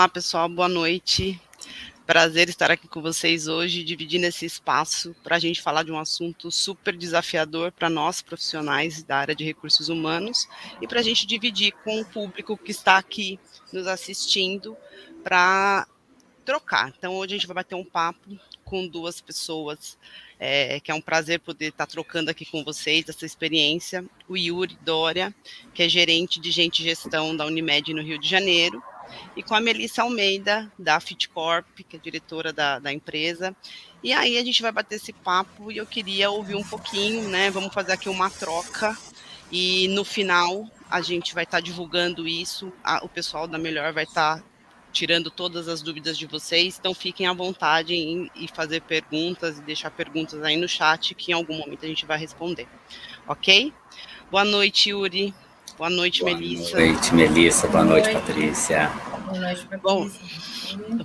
Olá, pessoal, boa noite. Prazer estar aqui com vocês hoje, dividindo esse espaço para a gente falar de um assunto super desafiador para nós, profissionais da área de recursos humanos, e para a gente dividir com o público que está aqui nos assistindo para trocar. Então, hoje a gente vai bater um papo com duas pessoas, que é um prazer poder estar trocando aqui com vocês essa experiência. O Yuri Dória, que é gerente de Gente e Gestão da Unimed no Rio de Janeiro, e com a Melissa Almeida, da Fitcorp, que é diretora da empresa. E aí a gente vai bater esse papo e eu queria ouvir um pouquinho, né? Vamos fazer aqui uma troca e no final a gente vai estar divulgando isso, o pessoal da Melhor vai estar tirando todas as dúvidas de vocês, então fiquem à vontade em fazer perguntas e deixar perguntas aí no chat que em algum momento a gente vai responder, ok? Boa noite, Yuri. Boa noite, Melissa. Boa noite, Melissa. Boa noite, Patrícia. Boa noite, Patrícia. Bom,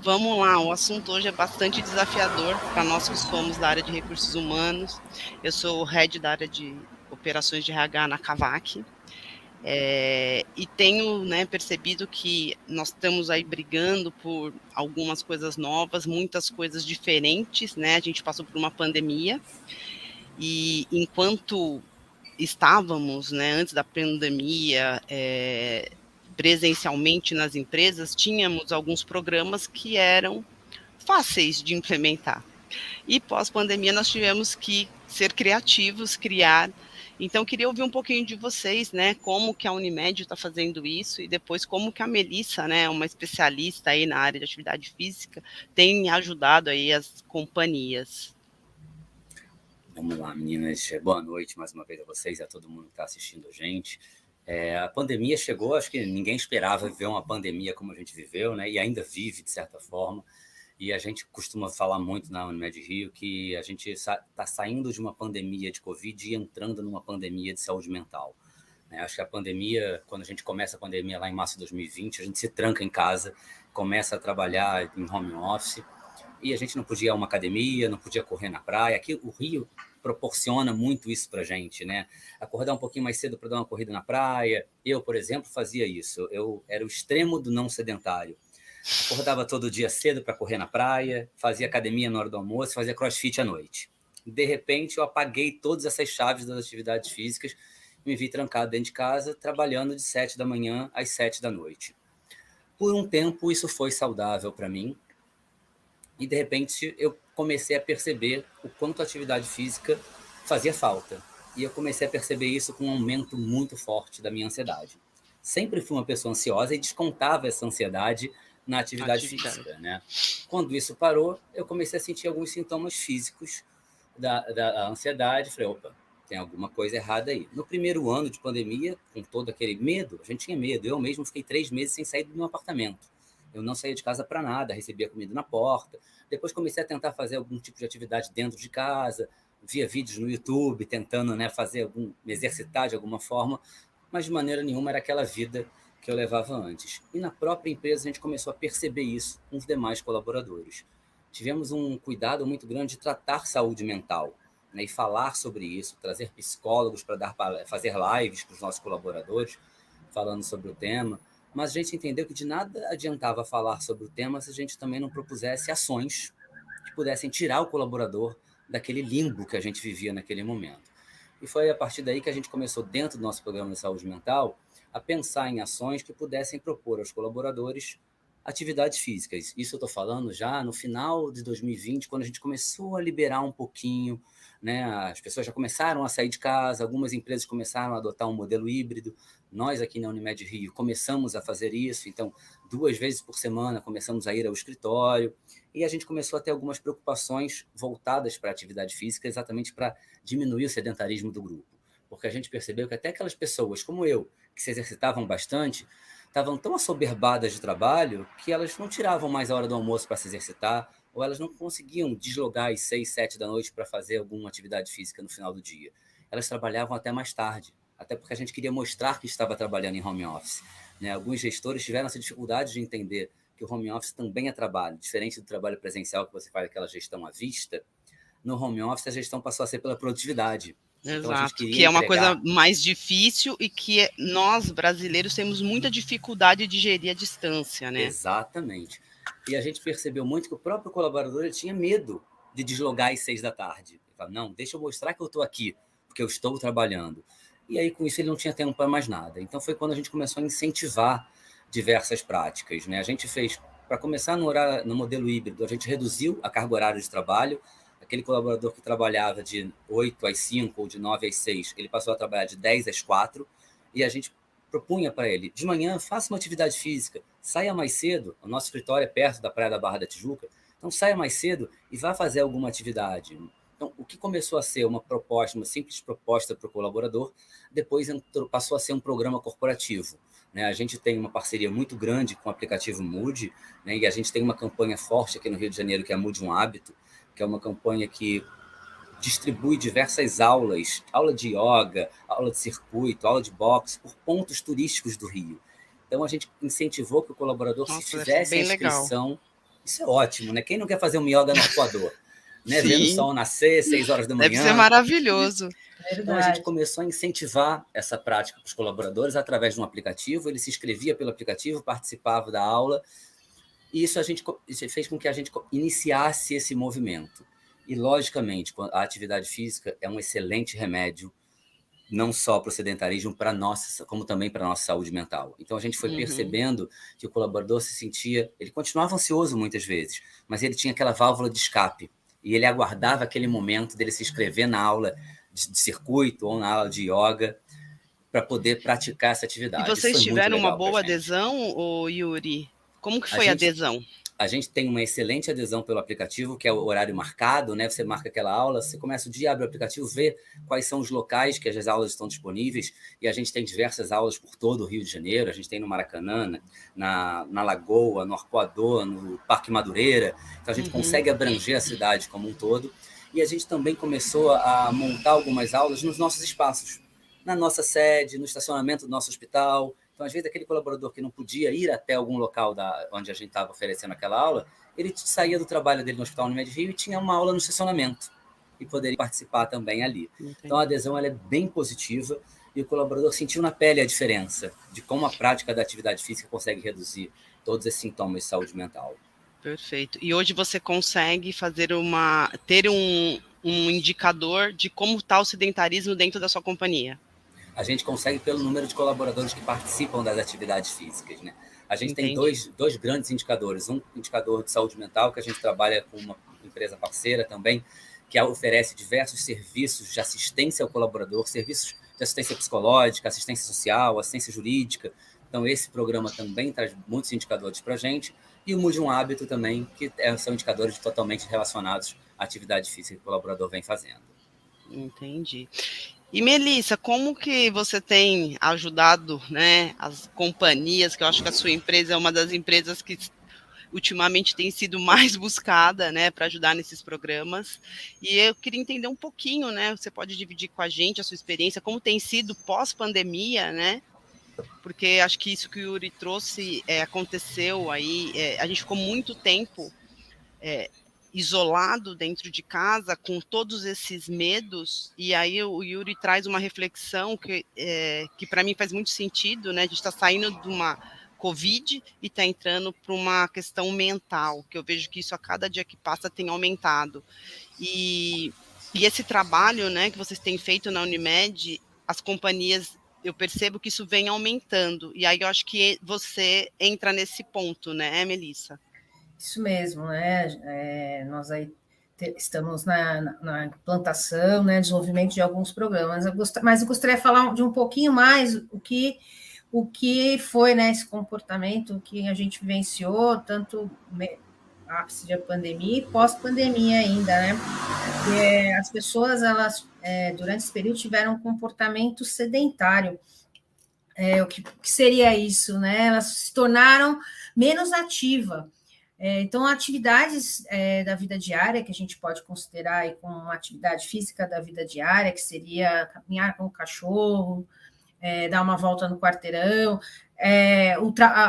vamos lá. O assunto hoje é bastante desafiador para nós que somos da área de recursos humanos. Eu sou head da área de operações de RH na Cavac. E tenho, né, percebido que nós estamos aí brigando por algumas coisas novas, muitas coisas diferentes, né? A gente passou por uma pandemia e enquanto estávamos, né, antes da pandemia, presencialmente nas empresas, tínhamos alguns programas que eram fáceis de implementar. E pós-pandemia nós tivemos que ser criativos, criar. Então, queria ouvir um pouquinho de vocês, né, como que a Unimed está fazendo isso e depois como que a Melissa, né, uma especialista aí na área de atividade física, tem ajudado aí as companhias. Vamos lá, meninas. Boa noite mais uma vez a vocês e a todo mundo que está assistindo a gente. A pandemia chegou, acho que ninguém esperava viver uma pandemia como a gente viveu, né, e ainda vive, de certa forma. E a gente costuma falar muito na Unimed Rio que a gente está saindo de uma pandemia de Covid e entrando numa pandemia de saúde mental. Acho que a pandemia, quando a gente começa a pandemia lá em março de 2020, a gente se tranca em casa, começa a trabalhar em home office, e a gente não podia ir a uma academia, não podia correr na praia. Aqui o Rio proporciona muito isso para a gente, né? Acordar um pouquinho mais cedo para dar uma corrida na praia. Eu, por exemplo, fazia isso. Eu era o extremo do não sedentário. Acordava todo dia cedo para correr na praia, fazia academia na hora do almoço, fazia crossfit à noite. De repente, eu apaguei todas essas chaves das atividades físicas e me vi trancado dentro de casa, trabalhando de 7 da manhã às 7 da noite. Por um tempo, isso foi saudável para mim. E, de repente, eu comecei a perceber o quanto a atividade física fazia falta. E eu comecei a perceber isso com um aumento muito forte da minha ansiedade. Sempre fui uma pessoa ansiosa e descontava essa ansiedade na atividade física, né? Quando isso parou, eu comecei a sentir alguns sintomas físicos da ansiedade. Falei, opa, tem alguma coisa errada aí. No primeiro ano de pandemia, com todo aquele medo, a gente tinha medo. Eu mesmo fiquei 3 meses sem sair do meu apartamento. Eu não saía de casa para nada, recebia comida na porta. Depois comecei a tentar fazer algum tipo de atividade dentro de casa, via vídeos no YouTube, tentando, né, me exercitar de alguma forma, mas de maneira nenhuma era aquela vida que eu levava antes. E na própria empresa a gente começou a perceber isso com os demais colaboradores. Tivemos um cuidado muito grande de tratar saúde mental, né, e falar sobre isso, trazer psicólogos para fazer lives para os nossos colaboradores, falando sobre o tema. Mas a gente entendeu que de nada adiantava falar sobre o tema se a gente também não propusesse ações que pudessem tirar o colaborador daquele limbo que a gente vivia naquele momento. E foi a partir daí que a gente começou, dentro do nosso programa de saúde mental, a pensar em ações que pudessem propor aos colaboradores atividades físicas. Isso eu estou falando já no final de 2020, quando a gente começou a liberar um pouquinho, né? As pessoas já começaram a sair de casa, algumas empresas começaram a adotar um modelo híbrido. Nós aqui na Unimed Rio começamos a fazer isso, então 2 vezes por semana começamos a ir ao escritório e a gente começou a ter algumas preocupações voltadas para a atividade física, exatamente para diminuir o sedentarismo do grupo. Porque a gente percebeu que até aquelas pessoas como eu, que se exercitavam bastante, estavam tão assoberbadas de trabalho que elas não tiravam mais a hora do almoço para se exercitar, ou elas não conseguiam deslogar às 6, 7 da noite para fazer alguma atividade física no final do dia. Elas trabalhavam até mais tarde, até porque a gente queria mostrar que estava trabalhando em home office, né? Alguns gestores tiveram essa dificuldade de entender que o home office também é trabalho, diferente do trabalho presencial que você faz aquela gestão à vista. No home office, a gestão passou a ser pela produtividade. Então, a gente Exato, queria que é uma coisa entregar... mais difícil e que nós, brasileiros, temos muita dificuldade de gerir a distância, né? Exatamente. E a gente percebeu muito que o próprio colaborador ele tinha medo de deslogar às 6 da tarde. Ele falava, não, deixa eu mostrar que eu estou aqui, porque eu estou trabalhando. E aí, com isso, ele não tinha tempo para mais nada. Então, foi quando a gente começou a incentivar diversas práticas, né? A gente fez, para começar no modelo híbrido, a gente reduziu a carga horária de trabalho. Aquele colaborador que trabalhava de 8 às 5 ou de 9 às 6, ele passou a trabalhar de 10 às 4, e a gente propunha para ele, de manhã, faça uma atividade física, saia mais cedo, o nosso escritório é perto da Praia da Barra da Tijuca, então saia mais cedo e vá fazer alguma atividade. Então, o que começou a ser uma proposta, uma simples proposta para o colaborador, depois passou a ser um programa corporativo. Né? A gente tem uma parceria muito grande com o aplicativo Mood, né? E a gente tem uma campanha forte aqui no Rio de Janeiro, que é Mude um Hábito, que é uma campanha que distribui diversas aulas, aula de yoga, aula de circuito, aula de boxe, por pontos turísticos do Rio. Então, a gente incentivou que o colaborador, se Nossa, deve ser tivesse a bem legal. inscrição, isso é ótimo, né? Quem não quer fazer um yoga no arpoador? Né? Vendo o Sim, sol nascer, 6 horas da deve ser manhã. maravilhoso. Então, a gente Verdade. começou a incentivar essa prática para os colaboradores através de um aplicativo. Ele se inscrevia pelo aplicativo, participava da aula, e isso fez com que a gente iniciasse esse movimento. E, logicamente, a atividade física é um excelente remédio, não só para o sedentarismo, como também para a nossa saúde mental. Então, a gente foi percebendo que o colaborador se sentia... Ele continuava ansioso muitas vezes, mas ele tinha aquela válvula de escape. E ele aguardava aquele momento dele se inscrever na aula de circuito ou na aula de yoga para poder praticar essa atividade. E vocês Isso foi muito tiveram uma legal boa adesão, Yuri? Como que foi a adesão? A gente tem uma excelente adesão pelo aplicativo, que é o horário marcado, né? Você marca aquela aula, você começa o dia, abre o aplicativo, vê quais são os locais que as aulas estão disponíveis, e a gente tem diversas aulas por todo o Rio de Janeiro, a gente tem no Maracanã, na Lagoa, no Arpoador, no Parque Madureira, então a gente consegue abranger a cidade como um todo, e a gente também começou a montar algumas aulas nos nossos espaços, na nossa sede, no estacionamento do nosso hospital. Então, às vezes, aquele colaborador que não podia ir até algum local onde a gente estava oferecendo aquela aula, ele saía do trabalho dele no Hospital Unimed Rio e tinha uma aula no estacionamento e poderia participar também ali. Entendi. Então, a adesão ela é bem positiva e o colaborador sentiu na pele a diferença de como a prática da atividade física consegue reduzir todos esses sintomas de saúde mental. Perfeito. E hoje você consegue ter um indicador de como está o sedentarismo dentro da sua companhia? A gente consegue pelo número de colaboradores que participam das atividades físicas, né? A gente tem dois grandes indicadores. Um indicador de saúde mental, que a gente trabalha com uma empresa parceira também, que oferece diversos serviços de assistência ao colaborador, serviços de assistência psicológica, assistência social, assistência jurídica. Então, esse programa também traz muitos indicadores para a gente. E o Mude um Hábito também, que são indicadores totalmente relacionados à atividade física que o colaborador vem fazendo. Entendi. E, Melissa, como que você tem ajudado, né, as companhias, que eu acho que a sua empresa é uma das empresas que ultimamente tem sido mais buscada, né, para ajudar nesses programas, e eu queria entender um pouquinho, né, você pode dividir com a gente a sua experiência, como tem sido pós-pandemia, né, porque acho que isso que o Yuri trouxe aconteceu aí, a gente ficou muito tempo isolado dentro de casa, com todos esses medos, e aí o Yuri traz uma reflexão que para mim faz muito sentido, né? A gente está saindo de uma Covid e está entrando para uma questão mental, que eu vejo que isso a cada dia que passa tem aumentado. E esse trabalho, né, que vocês têm feito na Unimed, as companhias, eu percebo que isso vem aumentando, e aí eu acho que você entra nesse ponto, né, Melissa? Isso mesmo, né? Nós aí estamos na implantação, né, desenvolvimento de alguns programas. Mas eu gostaria de falar de um pouquinho mais o que foi, né, esse comportamento que a gente vivenciou, tanto ápice da pandemia e pós-pandemia ainda, né? Porque as pessoas, elas, durante esse período, tiveram um comportamento sedentário. O que seria isso, né? Elas se tornaram menos ativas. Então, atividades da vida diária, que a gente pode considerar aí como uma atividade física da vida diária, que seria caminhar com o cachorro, dar uma volta no quarteirão,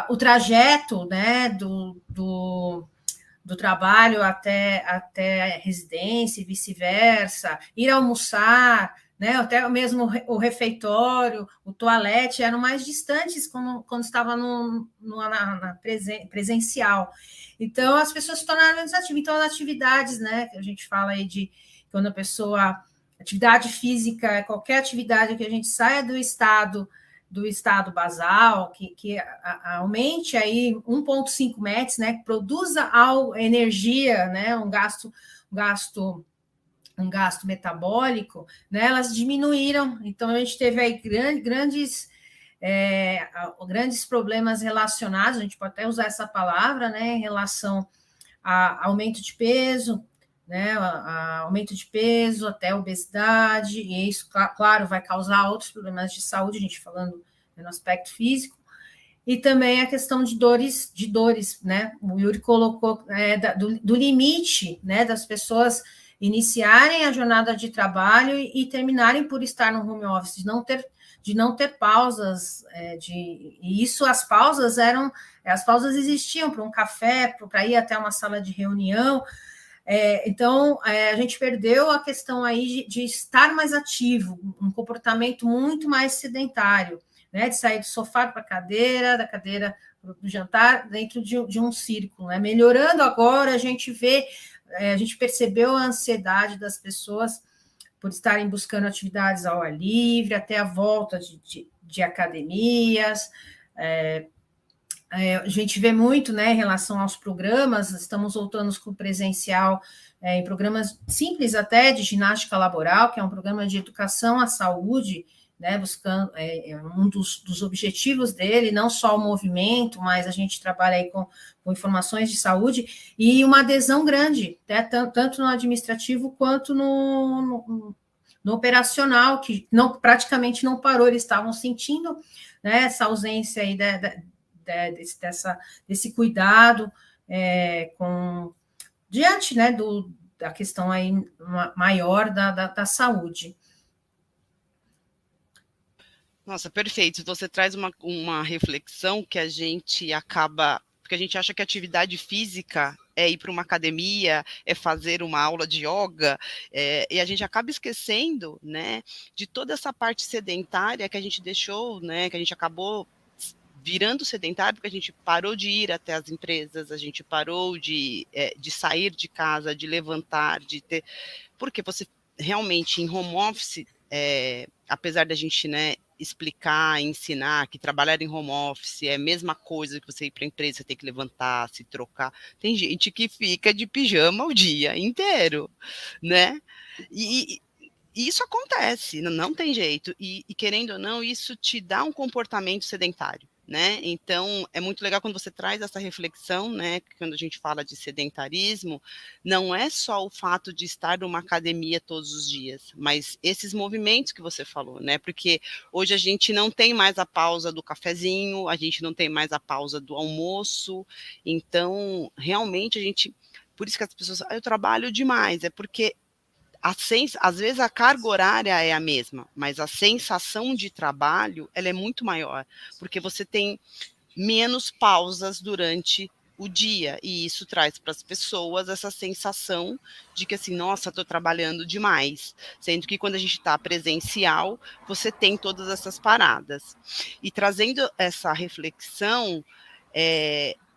o trajeto, né, do trabalho até a residência e vice-versa, ir almoçar, né? Até mesmo o refeitório, o toalete eram mais distantes quando estava na presencial. Então, as pessoas se tornaram menos ativas. Então, as atividades, né, que a gente fala aí de quando a pessoa... Atividade física, qualquer atividade que a gente saia do estado basal, que aumente aí 1,5 metros, né, que produza energia, né, um gasto metabólico, né, elas diminuíram. Então, a gente teve aí grandes problemas relacionados, a gente pode até usar essa palavra, né, em relação a aumento de peso, né, aumento de peso, até obesidade, e isso, claro, vai causar outros problemas de saúde, a gente falando no aspecto físico, e também a questão de dores, né, o Yuri colocou do limite, né, das pessoas iniciarem a jornada de trabalho e terminarem por estar no home office, de não ter pausas, e isso, as pausas existiam para um café, para ir até uma sala de reunião. Então, a gente perdeu a questão aí de estar mais ativo, um comportamento muito mais sedentário, né? De sair do sofá para a cadeira, da cadeira para o jantar, dentro de um círculo, né? Melhorando agora, a gente percebeu a ansiedade das pessoas por estarem buscando atividades ao ar livre, até a volta de academias. A gente vê muito, né, em relação aos programas, estamos voltando com o presencial em programas simples até de ginástica laboral, que é um programa de educação à saúde, né, buscando um dos objetivos dele, não só o movimento, mas a gente trabalha aí com informações de saúde, e uma adesão grande, né, tanto no administrativo quanto no operacional, que praticamente não parou, eles estavam sentindo, né, essa ausência aí desse cuidado diante, né, da questão aí maior da saúde. Nossa, perfeito. Você traz uma reflexão que a gente acaba... Porque a gente acha que atividade física é ir para uma academia, é fazer uma aula de yoga, e a gente acaba esquecendo, né, de toda essa parte sedentária que a gente deixou, né, que a gente acabou virando sedentário, porque a gente parou de ir até as empresas, a gente parou de sair de casa, de levantar, de ter... Porque você realmente, em home office, apesar da gente, né, explicar, ensinar que trabalhar em home office é a mesma coisa que você ir para a empresa, você tem que levantar, se trocar. Tem gente que fica de pijama o dia inteiro, né? E isso acontece, não tem jeito. E querendo ou não, isso te dá um comportamento sedentário, né? Então, é muito legal quando você traz essa reflexão, né? Quando a gente fala de sedentarismo, não é só o fato de estar numa academia todos os dias, mas esses movimentos que você falou, né? Porque hoje a gente não tem mais a pausa do cafezinho, a gente não tem mais a pausa do almoço, então, realmente, a gente... Por isso que as pessoas... eu trabalho demais, é porque às vezes a carga horária é a mesma, mas a sensação de trabalho ela é muito maior, porque você tem menos pausas durante o dia, e isso traz para as pessoas essa sensação de que assim, nossa, estou trabalhando demais, sendo que quando a gente está presencial, você tem todas essas paradas. E trazendo essa reflexão,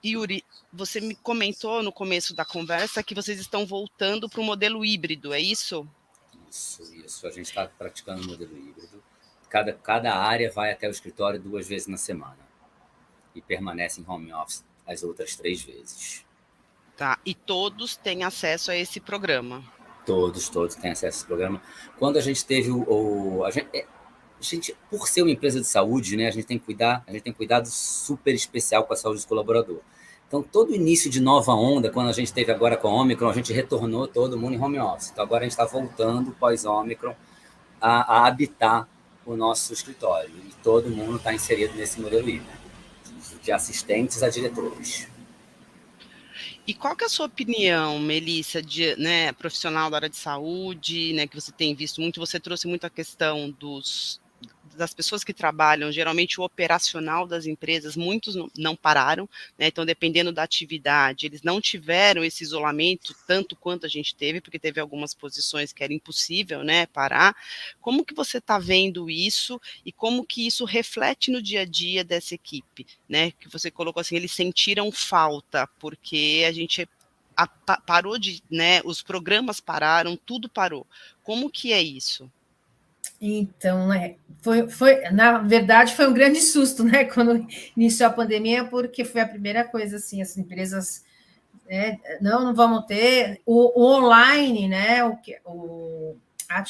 Yuri, você me comentou no começo da conversa que vocês estão voltando para o modelo híbrido, é isso? Isso. A gente está praticando o modelo híbrido. Cada área vai até o escritório 2 vezes na semana e permanece em home office as outras 3 vezes. Tá, e todos têm acesso a esse programa? Todos têm acesso a esse programa. Quando a gente teve a gente, por ser uma empresa de saúde, né, a gente tem cuidado super especial com a saúde do colaborador. Então, todo início de nova onda, quando a gente teve agora com a Omicron, a gente retornou todo mundo em home office. Então, agora a gente está voltando, pós-Omicron, a habitar o nosso escritório. E todo mundo está inserido nesse modelo híbrido, de assistentes a diretores. E qual que é a sua opinião, Melissa, né, profissional da área de saúde, né, que você tem visto muito, você trouxe muito a questão das pessoas que trabalham, geralmente o operacional das empresas, muitos não pararam, né? Então, dependendo da atividade, eles não tiveram esse isolamento tanto quanto a gente teve, porque teve algumas posições que era impossível, né, parar. Como que você está vendo isso e como que isso reflete no dia a dia dessa equipe, né? Que você colocou assim, eles sentiram falta, porque a gente parou de, né, os programas pararam, tudo parou. Como que é isso? Então, né, na verdade, foi um grande susto, né, quando iniciou a pandemia, porque foi a primeira coisa, assim, as empresas, não vamos ter, o online, né,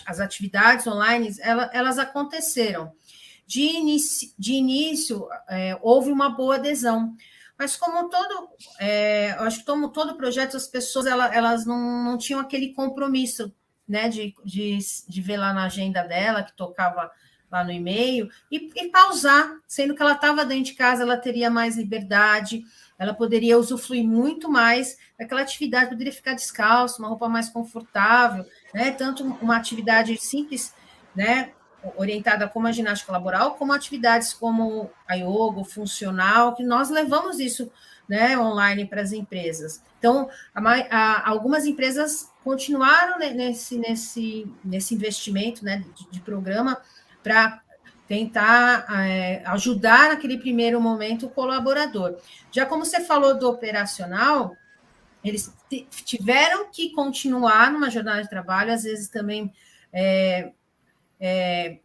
as atividades online, elas aconteceram. De início houve uma boa adesão, mas como eu acho que como todo projeto, as pessoas elas não tinham aquele compromisso, né, de ver lá na agenda dela, que tocava lá no e-mail, e pausar, sendo que ela estava dentro de casa, ela teria mais liberdade, ela poderia usufruir muito mais daquela atividade, poderia ficar descalço, uma roupa mais confortável, né, tanto uma atividade simples, né, orientada como a ginástica laboral, como atividades como a yoga, o funcional, que nós levamos isso, né, online para as empresas. Então, algumas empresas continuaram nesse investimento, né, de programa para tentar ajudar naquele primeiro momento o colaborador. Já como você falou do operacional, eles tiveram que continuar numa jornada de trabalho, às vezes também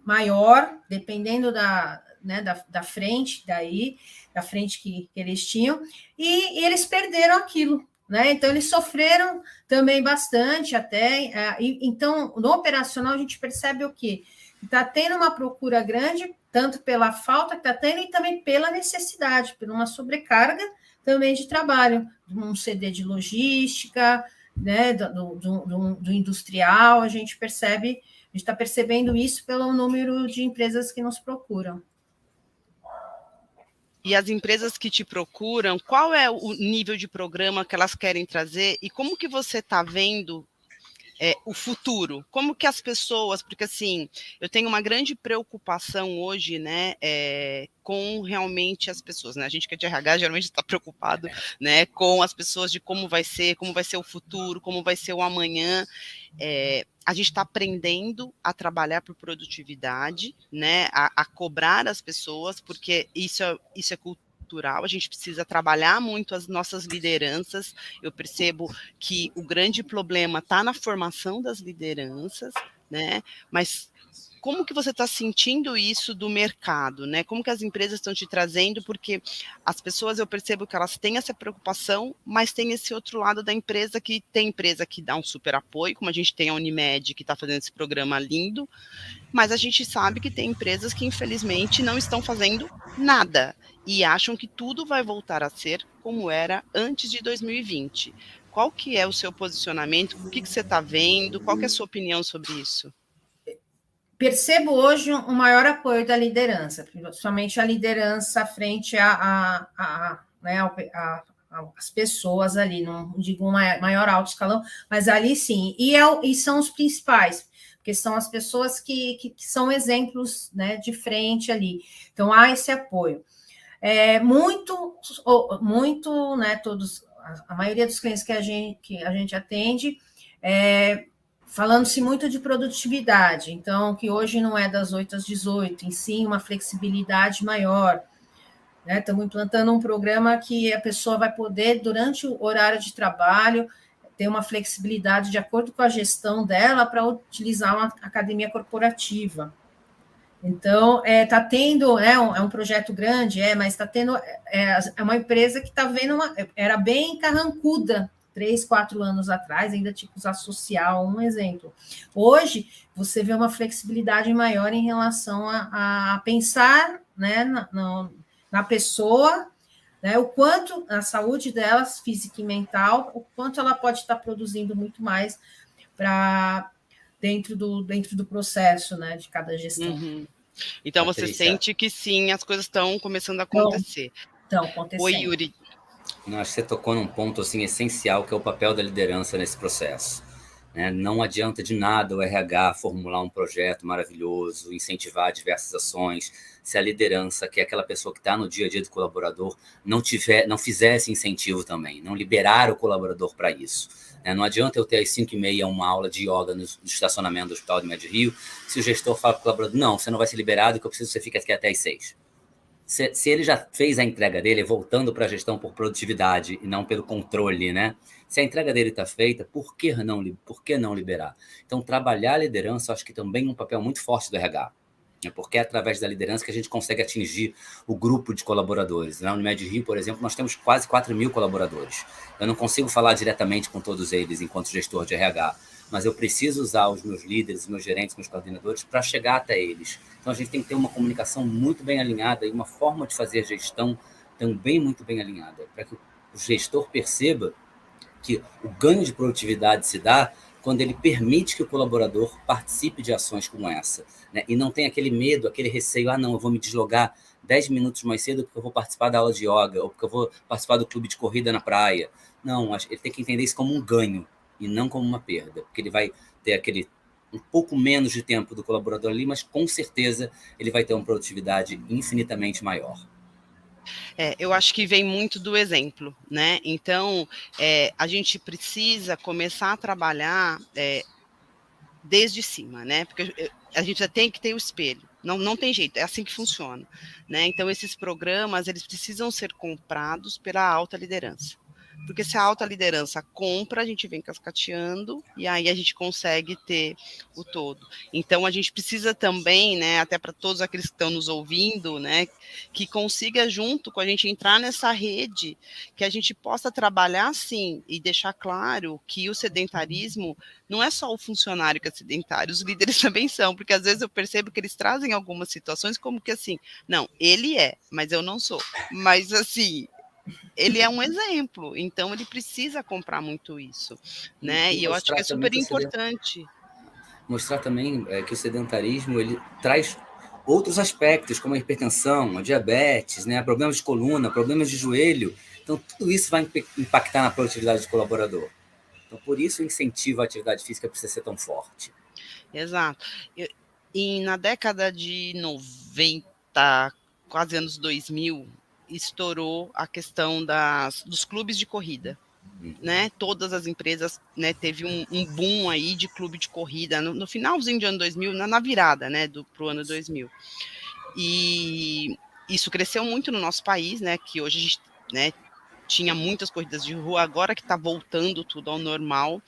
maior, dependendo da frente, da frente que eles tinham, e eles perderam aquilo, né? Então, eles sofreram também bastante até. Então, no operacional, a gente percebe o quê? Está tendo uma procura grande, tanto pela falta que está tendo, e também pela necessidade, por uma sobrecarga também de trabalho, um CD de logística, né, do industrial, a gente percebe. A gente está percebendo isso pelo número de empresas que nos procuram. E as empresas que te procuram, qual é o nível de programa que elas querem trazer e como que você está vendo o futuro? Como que as pessoas, porque assim, eu tenho uma grande preocupação hoje, né, com realmente as pessoas, né? A gente que é de RH geralmente está preocupado, né, com as pessoas de como vai ser o futuro, como vai ser o amanhã. A gente está aprendendo a trabalhar por produtividade, né, a cobrar as pessoas, porque isso é cultural, a gente precisa trabalhar muito as nossas lideranças. Eu percebo que o grande problema está na formação das lideranças, né, mas como que você está sentindo isso do mercado, né? Como que as empresas estão te trazendo? Porque as pessoas, eu percebo que elas têm essa preocupação, mas tem esse outro lado da empresa, que tem empresa que dá um super apoio, como a gente tem a Unimed, que está fazendo esse programa lindo, mas a gente sabe que tem empresas que, infelizmente, não estão fazendo nada e acham que tudo vai voltar a ser como era antes de 2020. Qual que é o seu posicionamento? O que você está vendo? Qual que é a sua opinião sobre isso? Percebo hoje um maior apoio da liderança, principalmente a liderança frente às pessoas ali, não digo um maior alto escalão, mas ali sim, e são os principais, porque são as pessoas que são exemplos, né, de frente ali. Então, há esse apoio. Muito, né, a maioria dos clientes que a gente atende, falando-se muito de produtividade, então, que hoje não é das 8 às 18, em sim uma flexibilidade maior, né? Estamos implantando um programa que a pessoa vai poder, durante o horário de trabalho, ter uma flexibilidade de acordo com a gestão dela para utilizar uma academia corporativa. Então, está tendo, é um projeto grande, mas está tendo, é uma empresa que está vendo, era bem carrancuda, 3, 4 anos atrás, ainda tinha que usar social, um exemplo. Hoje, você vê uma flexibilidade maior em relação a pensar, né, na pessoa, né, o quanto a saúde dela, física e mental, o quanto ela pode estar produzindo muito mais dentro do processo, né, de cada gestão. Uhum. Então, Patrícia, você sente que sim, as coisas estão começando a acontecer. Estão acontecendo. Oi, Yuri. Não, acho que você tocou num ponto assim, essencial, que é o papel da liderança nesse processo. né? Não adianta de nada o RH formular um projeto maravilhoso, incentivar diversas ações, se a liderança, que é aquela pessoa que está no dia a dia do colaborador, não fizer esse incentivo também, não liberar o colaborador para isso. Não adianta eu ter às 5h30 uma aula de yoga no estacionamento do Hospital de Médio Rio, se o gestor fala para o colaborador, não, você não vai ser liberado, que eu preciso que você fique aqui até às 6. Se ele já fez a entrega dele, voltando para a gestão por produtividade e não pelo controle, né? Se a entrega dele está feita, por que não liberar? Então, trabalhar a liderança, eu acho que também é um papel muito forte do RH, né? Porque é através da liderança que a gente consegue atingir o grupo de colaboradores. Na Unimed Rio, por exemplo, nós temos quase 4.000 colaboradores. Eu não consigo falar diretamente com todos eles enquanto gestor de RH, mas eu preciso usar os meus líderes, meus gerentes, meus coordenadores para chegar até eles. Então, a gente tem que ter uma comunicação muito bem alinhada e uma forma de fazer gestão também muito bem alinhada, para que o gestor perceba que o ganho de produtividade se dá quando ele permite que o colaborador participe de ações como essa, né? E não tem aquele medo, aquele receio, não, eu vou me deslogar 10 minutos mais cedo porque eu vou participar da aula de yoga, ou porque eu vou participar do clube de corrida na praia. Não, ele tem que entender isso como um ganho e não como uma perda, porque ele vai ter aquele um pouco menos de tempo do colaborador ali, mas com certeza ele vai ter uma produtividade infinitamente maior. Eu acho que vem muito do exemplo, né? Então, a gente precisa começar a trabalhar desde cima, né? Porque a gente já tem que ter o espelho. Não tem jeito, é assim que funciona, né? Então, esses programas, eles precisam ser comprados pela alta liderança. Porque se a alta liderança compra, a gente vem cascateando e aí a gente consegue ter o todo. Então, a gente precisa também, né, até para todos aqueles que estão nos ouvindo, né, que consiga junto com a gente entrar nessa rede, que a gente possa trabalhar sim e deixar claro que o sedentarismo não é só o funcionário que é sedentário, os líderes também são, porque às vezes eu percebo que eles trazem algumas situações como que assim, não, ele é, mas eu não sou. Mas assim, ele é um exemplo, então ele precisa comprar muito isso, né? E eu acho que é super importante. Mostrar também que o sedentarismo ele traz outros aspectos, como a hipertensão, a diabetes, né, problemas de coluna, problemas de joelho. Então, tudo isso vai impactar na produtividade do colaborador. Então, por isso o incentivo à atividade física precisa ser tão forte. Exato. E na década de 90, quase anos 2000, estourou a questão dos clubes de corrida, né? Todas as empresas, né, teve um boom aí de clube de corrida no finalzinho de ano 2000, na virada, né, pro ano 2000. E isso cresceu muito no nosso país, né, que hoje a gente, né, tinha muitas corridas de rua, agora que está voltando tudo ao normal,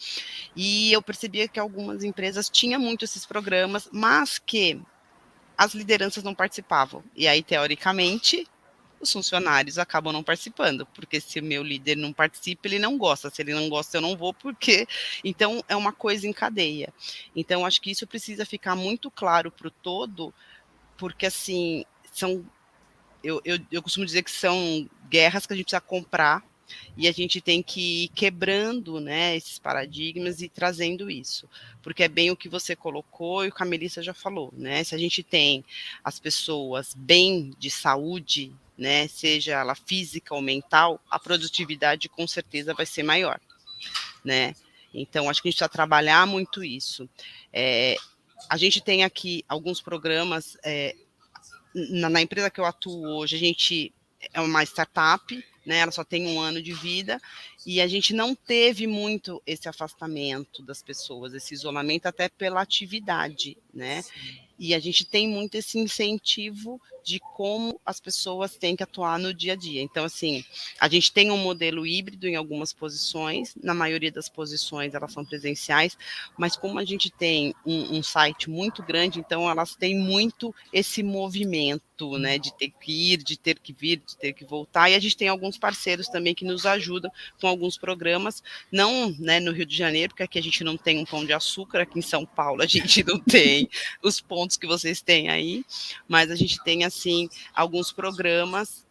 e eu percebia que algumas empresas tinham muito esses programas, mas que as lideranças não participavam, e aí, teoricamente, os funcionários acabam não participando, porque se o meu líder não participa, ele não gosta, se ele não gosta, eu não vou, porque... Então, é uma coisa em cadeia. Então, acho que isso precisa ficar muito claro para o todo, porque, assim, eu costumo dizer que são guerras que a gente precisa comprar, e a gente tem que ir quebrando, né, esses paradigmas e trazendo isso, porque é bem o que você colocou e o que a Melissa já falou, né? Se a gente tem as pessoas bem de saúde, né, seja ela física ou mental, a produtividade com certeza vai ser maior, né? Então, acho que a gente precisa trabalhar muito isso. A gente tem aqui alguns programas, na empresa que eu atuo hoje, a gente é uma startup, né, ela só tem 1 ano de vida, e a gente não teve muito esse afastamento das pessoas, esse isolamento, até pela atividade, né? E a gente tem muito esse incentivo de como as pessoas têm que atuar no dia a dia. Então, assim, a gente tem um modelo híbrido em algumas posições, na maioria das posições elas são presenciais, mas como a gente tem um site muito grande, então elas têm muito esse movimento, né, de ter que ir, de ter que vir, de ter que voltar, e a gente tem alguns parceiros também que nos ajudam com alguns programas, não, né, no Rio de Janeiro, porque aqui a gente não tem um Pão de Açúcar, aqui em São Paulo a gente não tem os pontos que vocês têm aí, mas a gente tem, assim, alguns programas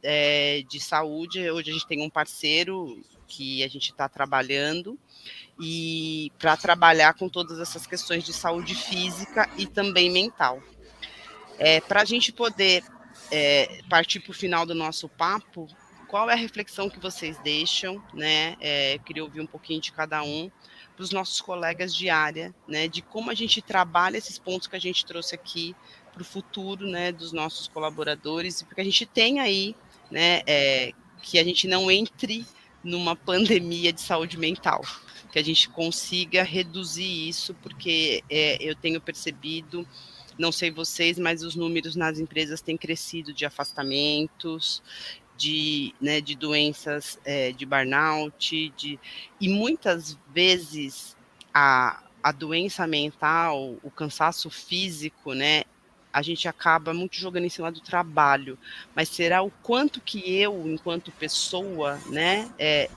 de saúde. Hoje a gente tem um parceiro que a gente está trabalhando, e para trabalhar com todas essas questões de saúde física e também mental. Para a gente poder partir para o final do nosso papo, qual é a reflexão que vocês deixam, né? Eu queria ouvir um pouquinho de cada um, para os nossos colegas de área, né, de como a gente trabalha esses pontos que a gente trouxe aqui para o futuro, né, dos nossos colaboradores, porque a gente tem aí, né, que a gente não entre numa pandemia de saúde mental, que a gente consiga reduzir isso, porque eu tenho percebido, não sei vocês, mas os números nas empresas têm crescido de afastamentos, de doenças, de burnout, e muitas vezes a doença mental, o cansaço físico, né, a gente acaba muito jogando em cima do trabalho, mas será o quanto que eu, enquanto pessoa, né,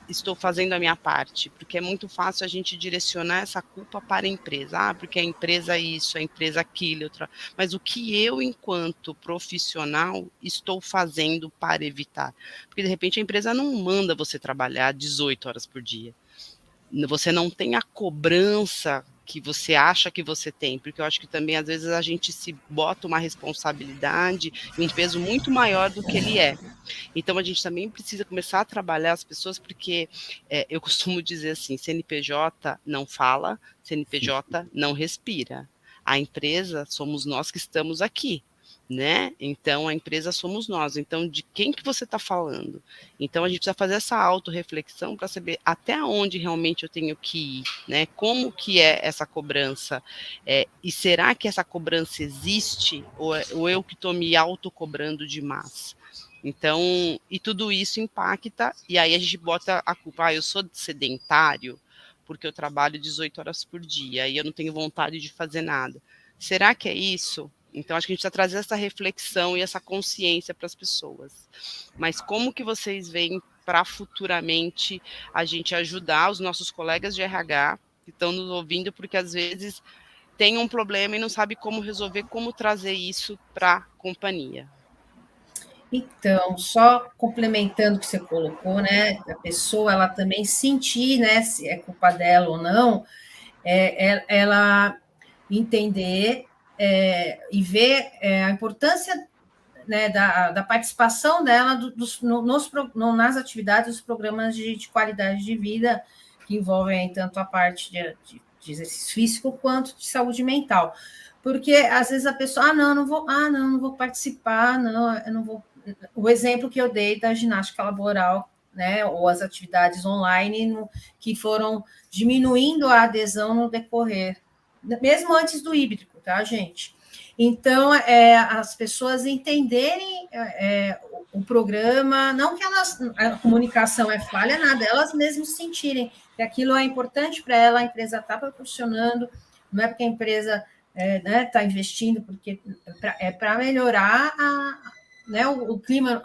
estou fazendo a minha parte? Porque é muito fácil a gente direcionar essa culpa para a empresa, porque a empresa isso, a empresa aquilo, mas o que eu, enquanto profissional, estou fazendo para evitar? Porque, de repente, a empresa não manda você trabalhar 18 horas por dia, você não tem a cobrança que você acha que você tem, porque eu acho que também, às vezes, a gente se bota uma responsabilidade e um peso muito maior do que ele é. Então, a gente também precisa começar a trabalhar as pessoas, porque eu costumo dizer assim, CNPJ não fala, CNPJ não respira. A empresa somos nós que estamos aqui, né? Então, a empresa somos nós. Então, de quem que você está falando? Então, a gente precisa fazer essa autorreflexão para saber até onde realmente eu tenho que ir, né? Como que é essa cobrança? E será que essa cobrança existe? Ou eu que estou me autocobrando demais? Então, e tudo isso impacta, e aí a gente bota a culpa, eu sou sedentário, porque eu trabalho 18 horas por dia, e eu não tenho vontade de fazer nada. Será que é isso? Então, acho que a gente precisa trazer essa reflexão e essa consciência para as pessoas. Mas como que vocês veem para futuramente a gente ajudar os nossos colegas de RH que estão nos ouvindo, porque às vezes tem um problema e não sabe como resolver, como trazer isso para a companhia? Então, só complementando o que você colocou, né, a pessoa, ela também sentir, né, se é culpa dela ou não, ela entender e ver a importância, né, da participação dela nas atividades dos programas de qualidade de vida, que envolvem tanto a parte de exercício físico quanto de saúde mental. Porque às vezes a pessoa, não vou participar, não, eu não vou. O exemplo que eu dei da ginástica laboral, né, ou as atividades online que foram diminuindo a adesão no decorrer, mesmo antes do híbrido, tá, gente? Então, as pessoas entenderem o programa, não que a comunicação é falha, nada, elas mesmas sentirem que aquilo é importante para ela, a empresa está proporcionando, não é porque a empresa está investindo, porque é para melhorar né, o clima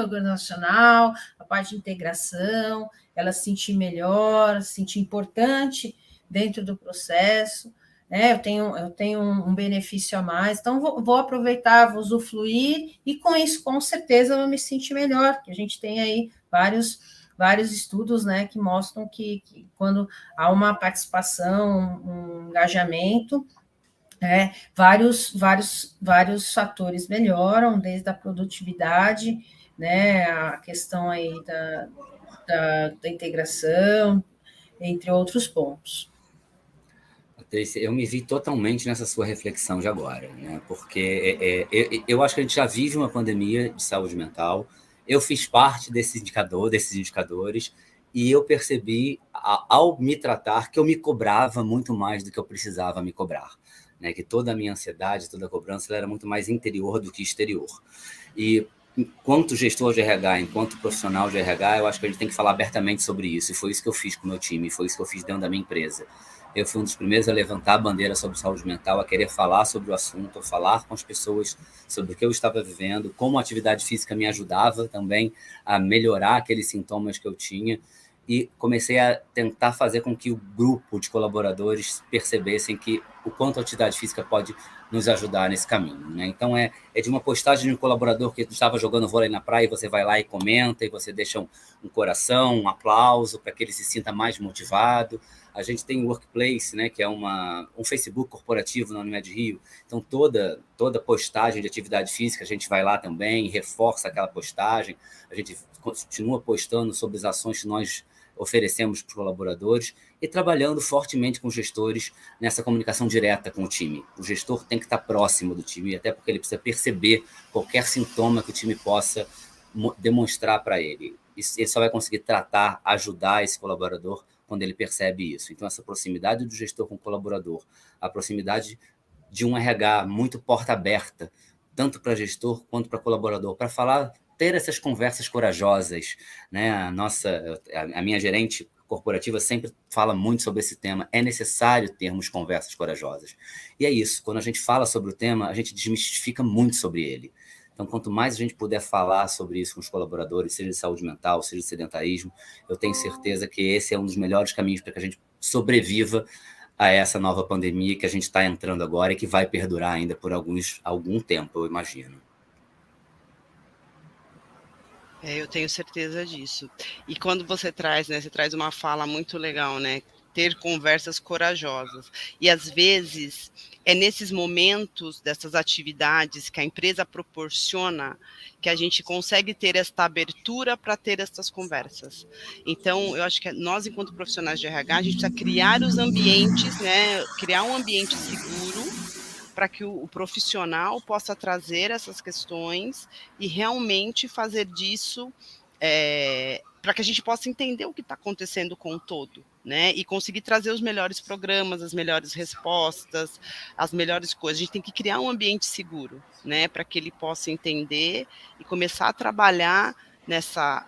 organizacional, a parte de integração, ela se sentir melhor, se sentir importante dentro do processo, né? Eu tenho um benefício a mais, então vou aproveitar, vou usufruir, e com isso, com certeza, eu vou me sentir melhor, porque a gente tem aí vários estudos, né, que mostram que quando há uma participação, um engajamento, vários fatores melhoram, desde a produtividade, né, a questão aí da integração, entre outros pontos. Eu me vi totalmente nessa sua reflexão de agora, né? Porque eu acho que a gente já vive uma pandemia de saúde mental. Eu fiz parte desses indicadores, e eu percebi, ao me tratar, que eu me cobrava muito mais do que eu precisava me cobrar, né? Que toda a minha ansiedade, toda a cobrança, ela era muito mais interior do que exterior. E enquanto gestor de RH, enquanto profissional de RH, eu acho que a gente tem que falar abertamente sobre isso. E foi isso que eu fiz com o meu time, foi isso que eu fiz dentro da minha empresa. Eu fui um dos primeiros a levantar a bandeira sobre saúde mental, a querer falar sobre o assunto, a falar com as pessoas sobre o que eu estava vivendo, como a atividade física me ajudava também a melhorar aqueles sintomas que eu tinha. E comecei a tentar fazer com que o grupo de colaboradores percebessem que o quanto a atividade física pode nos ajudar nesse caminho, né? Então, é de uma postagem de um colaborador que estava jogando vôlei na praia, e você vai lá e comenta, e você deixa um coração, um aplauso, para que ele se sinta mais motivado. A gente tem o Workplace, né, que é um Facebook corporativo na Unimed Rio. Então, toda postagem de atividade física, a gente vai lá também, reforça aquela postagem. A gente continua postando sobre as ações que nós oferecemos para os colaboradores e trabalhando fortemente com os gestores nessa comunicação direta com o time. O gestor tem que estar próximo do time, até porque ele precisa perceber qualquer sintoma que o time possa demonstrar para ele. Ele só vai conseguir tratar, ajudar esse colaborador quando ele percebe isso. Então, essa proximidade do gestor com o colaborador, a proximidade de um RH muito porta aberta, tanto para gestor quanto para colaborador, para falar, ter essas conversas corajosas, né? A minha gerente corporativa sempre fala muito sobre esse tema. É necessário termos conversas corajosas. E é isso. Quando a gente fala sobre o tema, a gente desmistifica muito sobre ele. Então, quanto mais a gente puder falar sobre isso com os colaboradores, seja de saúde mental, seja de sedentarismo, eu tenho certeza que esse é um dos melhores caminhos para que a gente sobreviva a essa nova pandemia que a gente está entrando agora e que vai perdurar ainda por algum tempo, eu imagino. Eu tenho certeza disso. E quando você traz, né, você traz uma fala muito legal, né? Ter conversas corajosas. E às vezes é nesses momentos dessas atividades que a empresa proporciona que a gente consegue ter esta abertura para ter essas conversas. Então, eu acho que nós, enquanto profissionais de RH, a gente precisa criar os ambientes, né? Criar um ambiente seguro para que o profissional possa trazer essas questões e realmente fazer disso para que a gente possa entender o que está acontecendo com o todo, né? E conseguir trazer os melhores programas, as melhores respostas, as melhores coisas. A gente tem que criar um ambiente seguro, né? Para que ele possa entender e começar a trabalhar nessa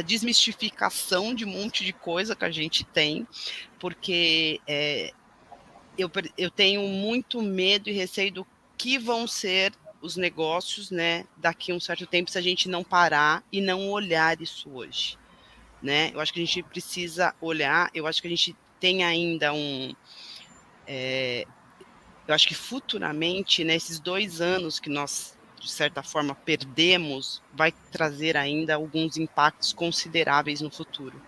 desmistificação de um monte de coisa que a gente tem, porque eu tenho muito medo e receio do que vão ser os negócios, né, daqui a um certo tempo, se a gente não parar e não olhar isso hoje, né? Eu acho que a gente precisa olhar, eu acho que a gente tem ainda eu acho que futuramente, nesses 2 anos que nós, de certa forma, perdemos, vai trazer ainda alguns impactos consideráveis no futuro.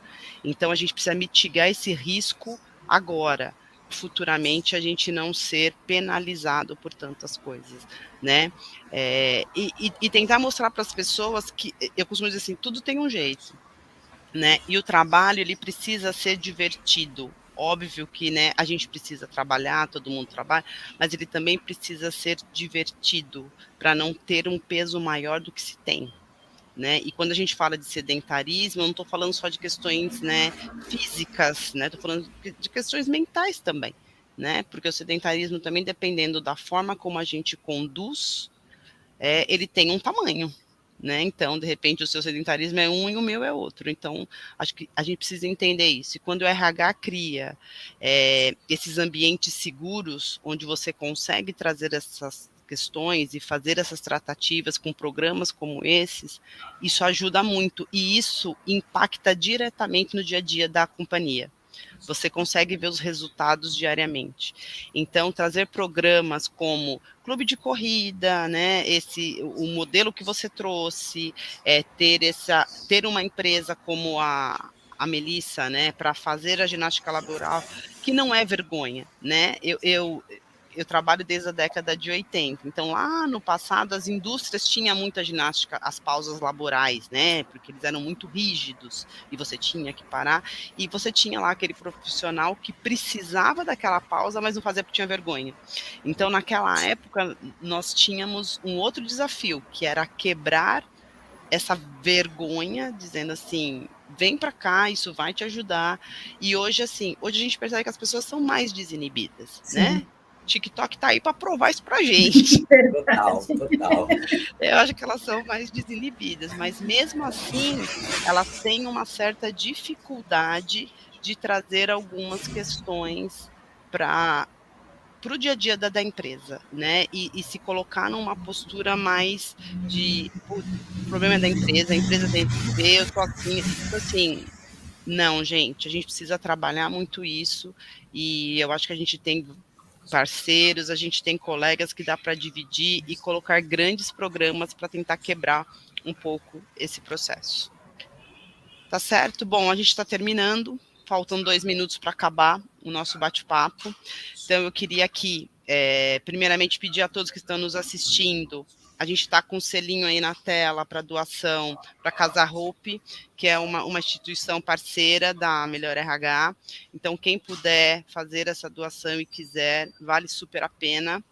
Então, a gente precisa mitigar esse risco agora, futuramente a gente não ser penalizado por tantas coisas, né? E tentar mostrar para as pessoas que, eu costumo dizer assim, tudo tem um jeito, né? E o trabalho, ele precisa ser divertido. Óbvio que, né, a gente precisa trabalhar, todo mundo trabalha, mas ele também precisa ser divertido para não ter um peso maior do que se tem, né? E quando a gente fala de sedentarismo, eu não estou falando só de questões, né, físicas, né? Estou falando de questões mentais também, né? Porque o sedentarismo também, dependendo da forma como a gente conduz, ele tem um tamanho, né? Então, de repente, o seu sedentarismo é um e o meu é outro. Então, acho que a gente precisa entender isso. E quando o RH cria esses ambientes seguros, onde você consegue trazer essas questões e fazer essas tratativas com programas como esses, isso ajuda muito. E isso impacta diretamente no dia a dia da companhia. Você consegue ver os resultados diariamente. Então, trazer programas como clube de corrida, né? O modelo que você trouxe, ter uma empresa como a Melissa, né, para fazer a ginástica laboral, que não é vergonha, né? Eu trabalho desde a década de 80, então lá no passado as indústrias tinham muita ginástica, as pausas laborais, né, porque eles eram muito rígidos e você tinha que parar, e você tinha lá aquele profissional que precisava daquela pausa, mas não fazia porque tinha vergonha. Então naquela época nós tínhamos um outro desafio, que era quebrar essa vergonha, dizendo assim, vem para cá, isso vai te ajudar. E hoje, assim, hoje a gente percebe que as pessoas são mais desinibidas, sim, né? TikTok tá aí para provar isso pra gente. Total. Eu acho que elas são mais desinibidas, mas mesmo assim, elas têm uma certa dificuldade de trazer algumas questões para o dia a dia da empresa, né? E se colocar numa postura mais de o problema é da empresa, a empresa tem que ver, eu tô assim. Então, assim, não, gente, a gente precisa trabalhar muito isso, e eu acho que a gente tem parceiros, a gente tem colegas que dá para dividir e colocar grandes programas para tentar quebrar um pouco esse processo. Tá certo? Bom, a gente está terminando, faltam 2 minutos para acabar o nosso bate-papo, então eu queria aqui primeiramente pedir a todos que estão nos assistindo, a gente está com um selinho aí na tela para doação para Casa Hope, que é uma instituição parceira da Melhor RH. Então, quem puder fazer essa doação e quiser, vale super a pena.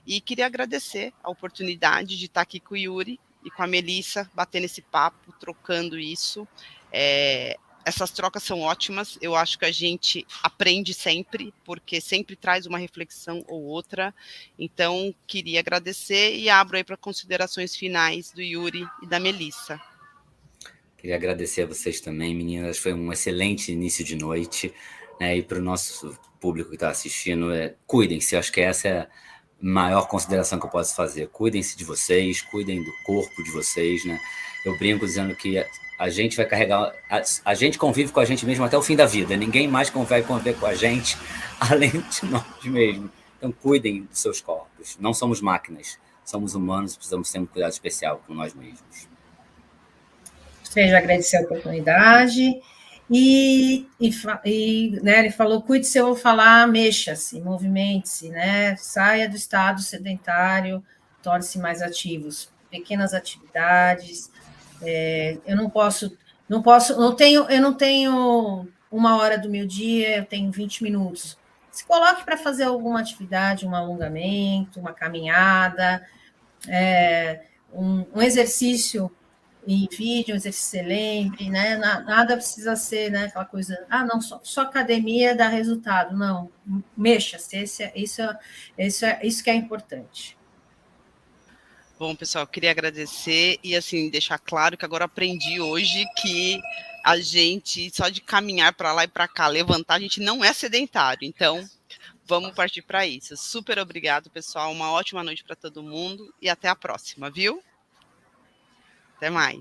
E queria agradecer a oportunidade de estar aqui com o Yuri e com a Melissa, batendo esse papo, trocando isso. Essas trocas são ótimas, eu acho que a gente aprende sempre, porque sempre traz uma reflexão ou outra. Então, queria agradecer e abro aí para considerações finais do Yuri e da Melissa. Queria agradecer a vocês também, meninas, foi um excelente início de noite, né? E para o nosso público que está assistindo, cuidem-se, acho que essa é a maior consideração que eu posso fazer. Cuidem-se de vocês, cuidem do corpo de vocês, né? Eu brinco dizendo que a gente vai carregar, a gente convive com a gente mesmo até o fim da vida, ninguém mais vai conviver com a gente além de nós mesmos. Então cuidem dos seus corpos, não somos máquinas, somos humanos, precisamos ter um cuidado especial com nós mesmos. Seja agradecer a oportunidade e né, ele falou, cuide-se, eu vou falar, mexa-se, movimente-se, né, saia do estado sedentário, torne-se mais ativos, pequenas atividades. Eu não tenho 1 hora do meu dia, eu tenho 20 minutos. Se coloque para fazer alguma atividade, um alongamento, uma caminhada, um exercício em vídeo, um exercício que você lembre, né? Nada precisa ser, né, aquela coisa, não, só academia dá resultado. Não, mexa-se, isso que é importante. Bom, pessoal, eu queria agradecer e, assim, deixar claro que agora aprendi hoje que a gente, só de caminhar para lá e para cá, levantar, a gente não é sedentário. Então, vamos partir para isso. Super obrigado, pessoal. Uma ótima noite para todo mundo e até a próxima, viu? Até mais.